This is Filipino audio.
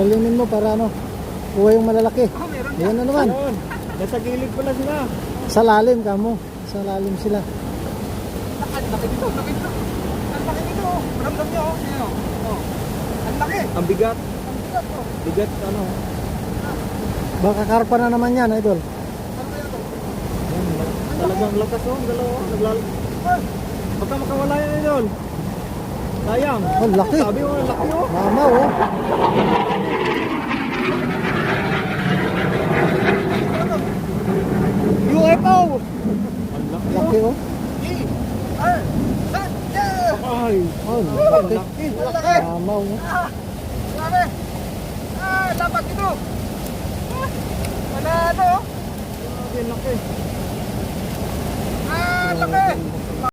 Lalimin mo para ano, kuha yung malalaki. Meron Ayan na naman. Ayun. Nasa gilid pala sila. Sa lalim kamo. Sa lalim sila. Ang laki dito, laki dito. Ang laki dito. Ramdam niyo, oh. Ayan, oh. Ang laki. Ang bigat. Ang bigat, oh. Bigat ano. Baka karpa na naman yan, idol. Ano kaya to? Talagang lakas oh. Dalawa. Baka makawala yan idol. Sayang. Oh, laki. Sabi mo, laki oh. Mama, oh. UFO! Laki, oh. Ay! Oh, laki. Mama, oh. Grabe. Dapat ito. Panalo. Laki. Laki.